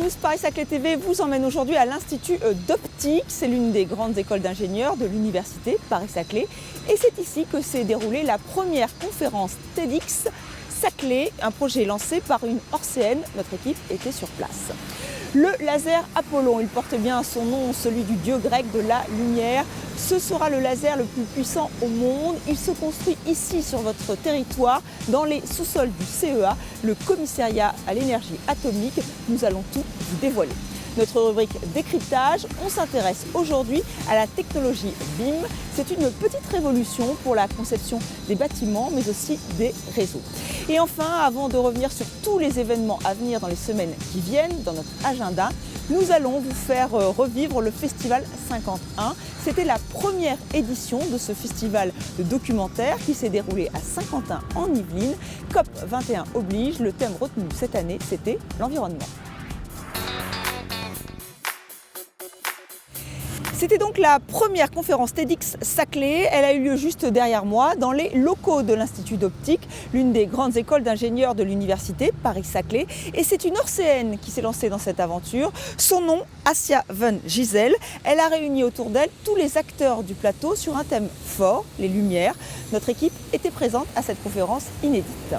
tous, Paris-Saclay TV vous emmène aujourd'hui à l'Institut d'Optique. C'est l'une des grandes écoles d'ingénieurs de l'université Paris-Saclay. Et c'est ici que s'est déroulée la première conférence TEDx Saclay, un projet lancé par une Orcéenne. Notre équipe était sur place. Le laser Apollon, il porte bien son nom, celui du dieu grec de la lumière. Ce sera le laser le plus puissant au monde. Il se construit ici sur votre territoire, dans les sous-sols du CEA, le commissariat à l'énergie atomique. Nous allons tout vous dévoiler. Notre rubrique décryptage, on s'intéresse aujourd'hui à la technologie BIM. C'est une petite révolution pour la conception des bâtiments, mais aussi des réseaux. Et enfin, avant de revenir sur tous les événements à venir dans les semaines qui viennent, dans notre agenda, nous allons vous faire revivre le Festival 51. C'était la première édition de ce festival de documentaire qui s'est déroulé à Saint-Quentin en Yvelines. COP 21 oblige, le thème retenu cette année, c'était l'environnement. C'était donc la première conférence TEDx Saclay. Elle a eu lieu juste derrière moi, dans les locaux de l'Institut d'Optique, l'une des grandes écoles d'ingénieurs de l'université Paris-Saclay. Et c'est une Orcéenne qui s'est lancée dans cette aventure. Son nom, Assia Van Gisel. Elle a réuni autour d'elle tous les acteurs du plateau sur un thème fort, les lumières. Notre équipe était présente à cette conférence inédite.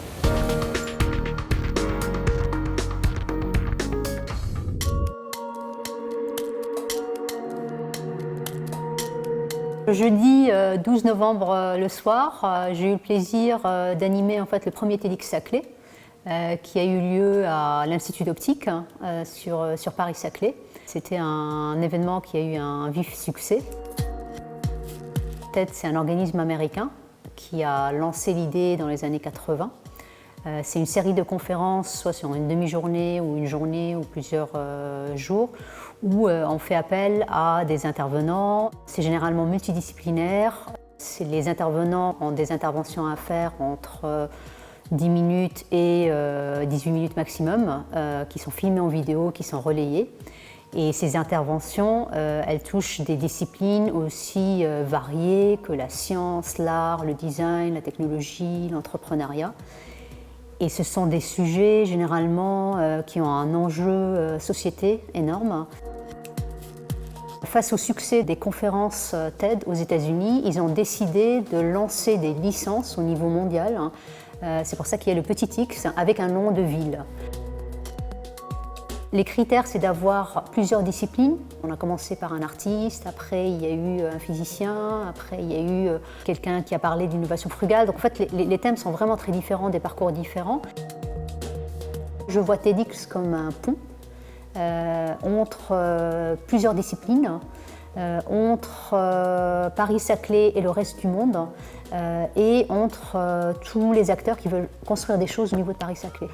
Le jeudi 12 novembre le soir, j'ai eu le plaisir d'animer en fait, le premier TEDx Saclay qui a eu lieu à l'Institut d'Optique sur Paris-Saclay. C'était un événement qui a eu un vif succès. TED, c'est un organisme américain qui a lancé l'idée dans les années 80. C'est une série de conférences, soit sur une demi-journée ou une journée ou plusieurs jours, où on fait appel à des intervenants. C'est généralement multidisciplinaire. Les intervenants ont des interventions à faire entre 10 minutes et 18 minutes maximum, qui sont filmées en vidéo, qui sont relayées. Et ces interventions, elles touchent des disciplines aussi variées que la science, l'art, le design, la technologie, l'entrepreneuriat. Et ce sont des sujets généralement qui ont un enjeu société énorme. Face au succès des conférences TED aux États-Unis, ils ont décidé de lancer des licences au niveau mondial. C'est pour ça qu'il y a le petit X avec un nom de ville. Les critères, c'est d'avoir plusieurs disciplines. On a commencé par un artiste, après il y a eu un physicien, après il y a eu quelqu'un qui a parlé d'innovation frugale. Donc en fait, les thèmes sont vraiment très différents, des parcours différents. Je vois TEDx comme un pont entre plusieurs disciplines, entre Paris-Saclay et le reste du monde, et entre tous les acteurs qui veulent construire des choses au niveau de Paris-Saclay.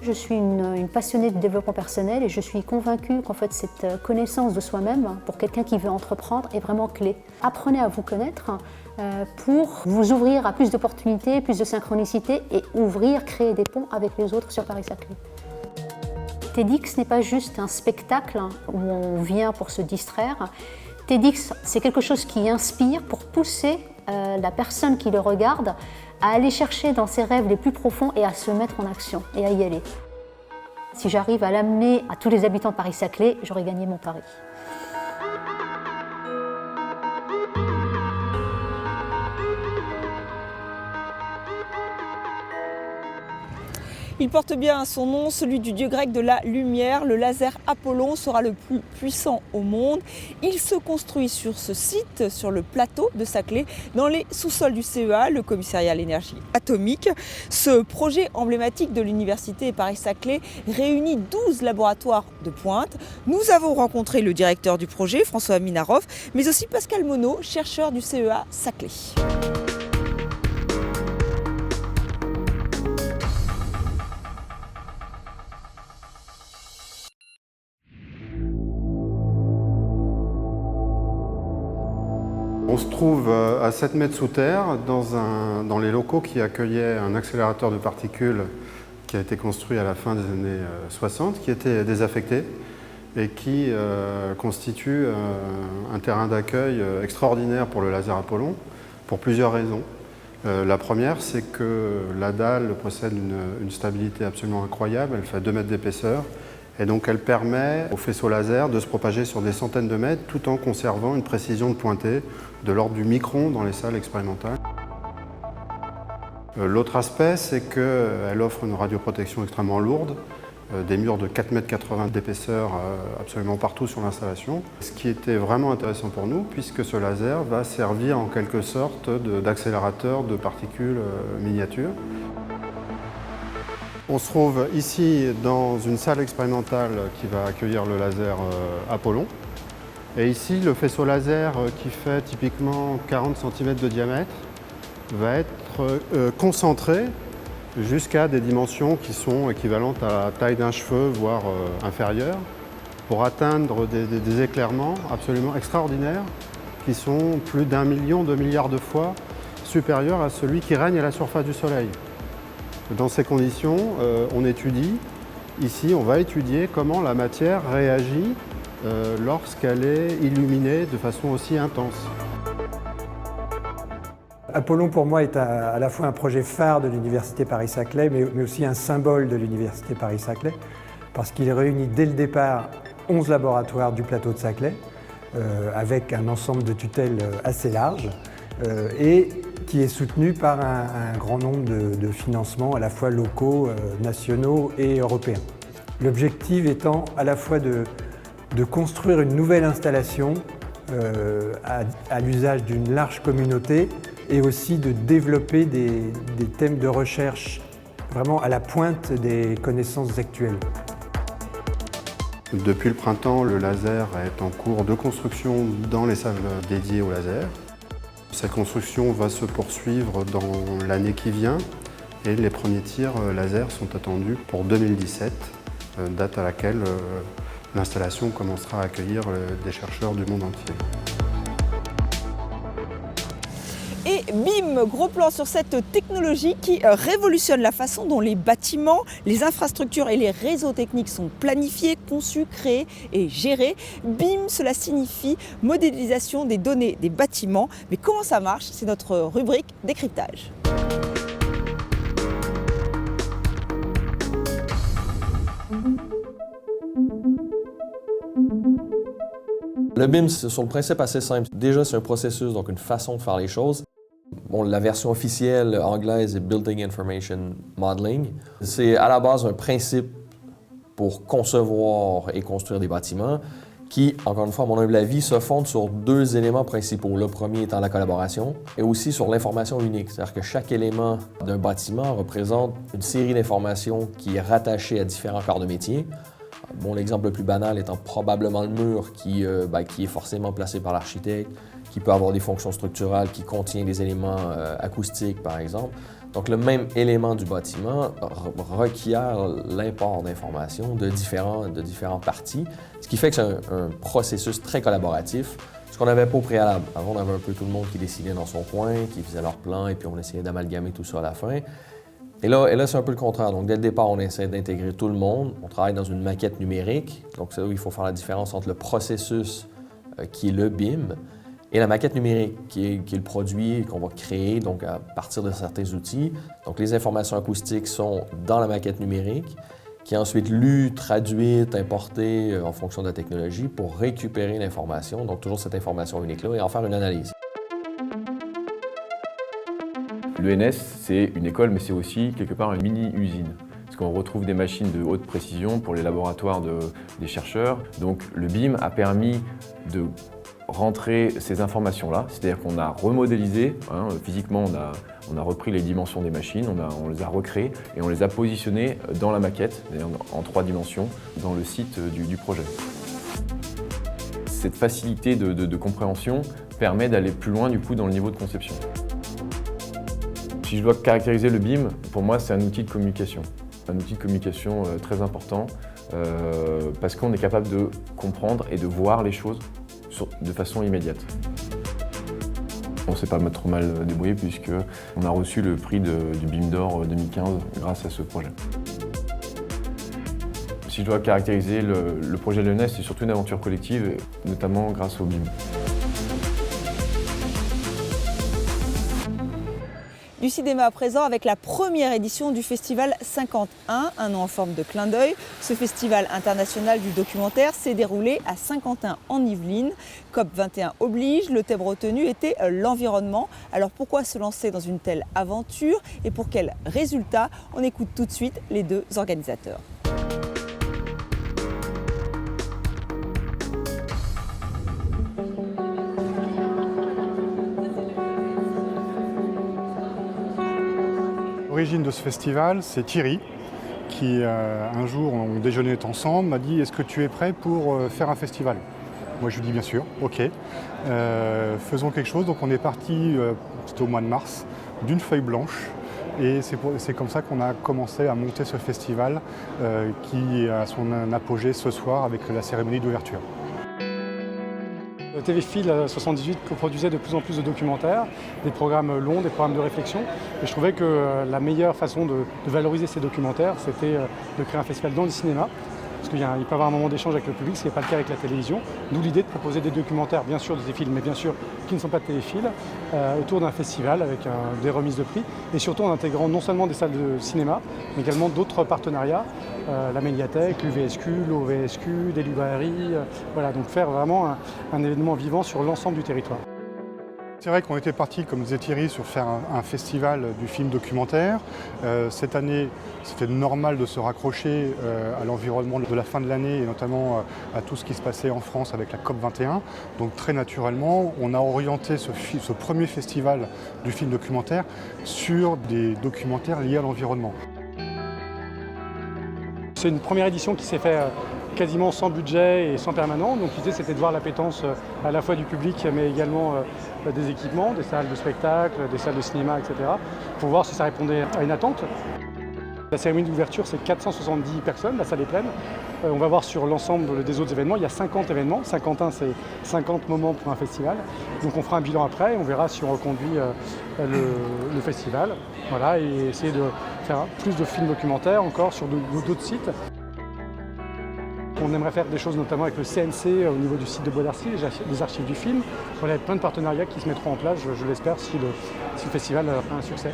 Je suis une passionnée de développement personnel et je suis convaincue qu'en fait cette connaissance de soi-même, pour quelqu'un qui veut entreprendre, est vraiment clé. Apprenez à vous connaître pour vous ouvrir à plus d'opportunités, plus de synchronicité et créer des ponts avec les autres sur Paris-Saclay. TEDx n'est pas juste un spectacle où on vient pour se distraire. TEDx, c'est quelque chose qui inspire pour pousser la personne qui le regarde à aller chercher dans ses rêves les plus profonds et à se mettre en action et à y aller. Si j'arrive à l'amener à tous les habitants de Paris-Saclay, j'aurai gagné mon pari. Il porte bien son nom, celui du dieu grec de la lumière. Le laser Apollon sera le plus puissant au monde. Il se construit sur ce site, sur le plateau de Saclay, dans les sous-sols du CEA, le commissariat à l'énergie atomique. Ce projet emblématique de l'université Paris-Saclay réunit 12 laboratoires de pointe. Nous avons rencontré le directeur du projet, François Minarov, mais aussi Pascal Monod, chercheur du CEA Saclay. On se trouve à 7 mètres sous terre dans les locaux qui accueillaient un accélérateur de particules qui a été construit à la fin des années 60, qui était désaffecté et qui constitue un terrain d'accueil extraordinaire pour le laser Apollon pour plusieurs raisons. La première, c'est que la dalle possède une stabilité absolument incroyable, elle fait 2 mètres d'épaisseur, et donc elle permet au faisceau laser de se propager sur des centaines de mètres tout en conservant une précision de pointée de l'ordre du micron dans les salles expérimentales. L'autre aspect, c'est qu'elle offre une radioprotection extrêmement lourde, des murs de 4,80 m d'épaisseur absolument partout sur l'installation. Ce qui était vraiment intéressant pour nous, puisque ce laser va servir en quelque sorte d'accélérateur de particules miniatures. On se trouve ici dans une salle expérimentale qui va accueillir le laser Apollon. Et ici, le faisceau laser qui fait typiquement 40 cm de diamètre va être concentré jusqu'à des dimensions qui sont équivalentes à la taille d'un cheveu, voire inférieures, pour atteindre des éclairements absolument extraordinaires qui sont plus d'1 million, 2 milliards de fois supérieurs à celui qui règne à la surface du Soleil. Dans ces conditions, ici on va étudier comment la matière réagit lorsqu'elle est illuminée de façon aussi intense. Apollon pour moi est à la fois un projet phare de l'Université Paris-Saclay, mais aussi un symbole de l'Université Paris-Saclay, parce qu'il réunit dès le départ 11 laboratoires du plateau de Saclay, avec un ensemble de tutelles assez large, et qui est soutenu par un grand nombre de financements à la fois locaux, nationaux et européens. L'objectif étant à la fois de construire une nouvelle installation à l'usage d'une large communauté et aussi de développer des thèmes de recherche vraiment à la pointe des connaissances actuelles. Depuis le printemps, le laser est en cours de construction dans les salles dédiées au laser. Cette construction va se poursuivre dans l'année qui vient et les premiers tirs laser sont attendus pour 2017, date à laquelle l'installation commencera à accueillir des chercheurs du monde entier. Et bim, gros plan sur cette technologie qui révolutionne la façon dont les bâtiments, les infrastructures et les réseaux techniques sont planifiés, conçus, créés et gérés. Bim, cela signifie modélisation des données des bâtiments. Mais comment ça marche? C'est notre rubrique décryptage. Le BIM, c'est sur le principe assez simple. Déjà, c'est un processus, donc une façon de faire les choses. Bon, la version officielle anglaise est Building Information Modeling. C'est à la base un principe pour concevoir et construire des bâtiments qui, encore une fois, à mon humble avis, se fondent sur 2 éléments principaux. Le premier étant la collaboration et aussi sur l'information unique. C'est-à-dire que chaque élément d'un bâtiment représente une série d'informations qui est rattachée à différents corps de métier. Bon, l'exemple le plus banal étant probablement le mur qui est forcément placé par l'architecte, qui peut avoir des fonctions structurales, qui contient des éléments acoustiques, par exemple. Donc, le même élément du bâtiment requiert l'import d'informations de différentes parties, ce qui fait que c'est un processus très collaboratif, ce qu'on n'avait pas au préalable. Avant, on avait un peu tout le monde qui dessinait dans son coin, qui faisait leur plan, et puis on essayait d'amalgamer tout ça à la fin. Et là, c'est un peu le contraire. Donc, dès le départ, on essaie d'intégrer tout le monde. On travaille dans une maquette numérique. Donc, c'est là où il faut faire la différence entre le processus qui est le BIM et la maquette numérique qui est le produit qu'on va créer donc, à partir de certains outils. Donc, les informations acoustiques sont dans la maquette numérique qui est ensuite lue, traduite, importée en fonction de la technologie pour récupérer l'information, donc toujours cette information unique-là, et en faire une analyse. L'ENS, c'est une école, mais c'est aussi quelque part une mini-usine. Parce qu'on retrouve des machines de haute précision pour les laboratoires des chercheurs. Donc le BIM a permis de rentrer ces informations-là, c'est-à-dire qu'on a remodélisé, physiquement on a repris les dimensions des machines, on les a recréées et on les a positionnées dans la maquette, en 3 dimensions, dans le site du projet. Cette facilité de compréhension permet d'aller plus loin du coup dans le niveau de conception. Si je dois caractériser le BIM, pour moi c'est un outil de communication. Un outil de communication très important parce qu'on est capable de comprendre et de voir les choses de façon immédiate. On ne s'est pas trop mal débrouillé puisqu'on a reçu le prix du BIM d'Or 2015 grâce à ce projet. Si je dois caractériser le projet de l'ENS, c'est surtout une aventure collective, notamment grâce au BIM. Du cinéma à présent avec la première édition du Festival 51, un nom en forme de clin d'œil. Ce festival international du documentaire s'est déroulé à Saint-Quentin en Yvelines. COP21 oblige, le thème retenu était l'environnement. Alors pourquoi se lancer dans une telle aventure et pour quels résultats? On écoute tout de suite les deux organisateurs. L'origine de ce festival, c'est Thierry, qui un jour, on déjeunait ensemble, m'a dit « Est-ce que tu es prêt pour faire un festival ?» Moi je lui dis « Bien sûr, ok, faisons quelque chose ». Donc on est parti, c'était au mois de mars, d'une feuille blanche. Et c'est comme ça qu'on a commencé à monter ce festival qui a son apogée ce soir avec la cérémonie d'ouverture. TV Fil 78 coproduisait de plus en plus de documentaires, des programmes longs, des programmes de réflexion. Et je trouvais que la meilleure façon de valoriser ces documentaires, c'était de créer un festival dans le cinéma. Parce qu'il peut y avoir un moment d'échange avec le public, ce qui n'est pas le cas avec la télévision. D'où l'idée de proposer des documentaires, bien sûr des films, mais bien sûr qui ne sont pas de téléfilms, autour d'un festival avec des remises de prix. Et surtout en intégrant non seulement des salles de cinéma, mais également d'autres partenariats, la médiathèque, l'UVSQ, l'OVSQ, des librairies. Voilà, donc faire vraiment un événement vivant sur l'ensemble du territoire. C'est vrai qu'on était parti, comme disait Thierry, sur faire un festival du film documentaire. Cette année, c'était normal de se raccrocher à l'environnement de la fin de l'année et notamment à tout ce qui se passait en France avec la COP21. Donc très naturellement, on a orienté ce premier festival du film documentaire sur des documentaires liés à l'environnement. C'est une première édition qui s'est faite quasiment sans budget et sans permanent. Donc l'idée c'était de voir l'appétence à la fois du public mais également des équipements, des salles de spectacle, des salles de cinéma, etc. pour voir si ça répondait à une attente. La cérémonie d'ouverture c'est 470 personnes, la salle est pleine. On va voir sur l'ensemble des autres événements, il y a 50 événements. Saint-Quentin c'est 50 moments pour un festival. Donc on fera un bilan après et on verra si on reconduit le festival. Voilà, et essayer de faire plus de films documentaires encore sur d'autres sites. On aimerait faire des choses notamment avec le CNC au niveau du site de Bois d'Arcy, les archives du film. Voilà, il y a plein de partenariats qui se mettront en place, je l'espère, si le festival a un succès.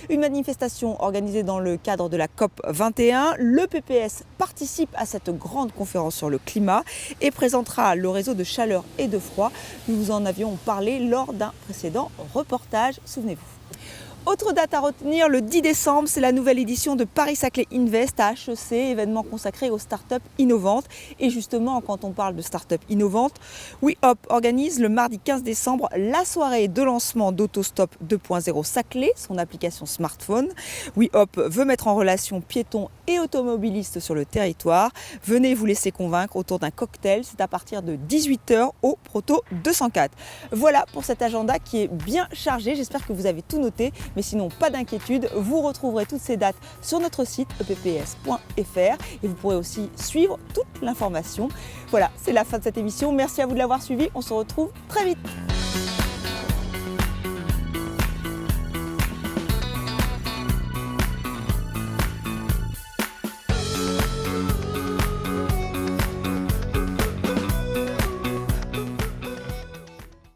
Une manifestation organisée dans le cadre de la COP21. Le PPS participe à cette grande conférence sur le climat et présentera le réseau de chaleur et de froid. Nous vous en avions parlé lors d'un précédent reportage, souvenez-vous. Autre date à retenir, le 10 décembre, c'est la nouvelle édition de Paris-Saclay Invest à HEC, événement consacré aux startups innovantes. Et justement, quand on parle de startups innovantes, WeHop organise le mardi 15 décembre la soirée de lancement d'Autostop 2.0 Saclay, son application smartphone. WeHop veut mettre en relation piétons et automobilistes sur le territoire. Venez vous laisser convaincre autour d'un cocktail, c'est à partir de 18 h au Proto 204. Voilà pour cet agenda qui est bien chargé, j'espère que vous avez tout noté. Mais sinon, pas d'inquiétude, vous retrouverez toutes ces dates sur notre site epps.fr et vous pourrez aussi suivre toute l'information. Voilà, c'est la fin de cette émission. Merci à vous de l'avoir suivi. On se retrouve très vite.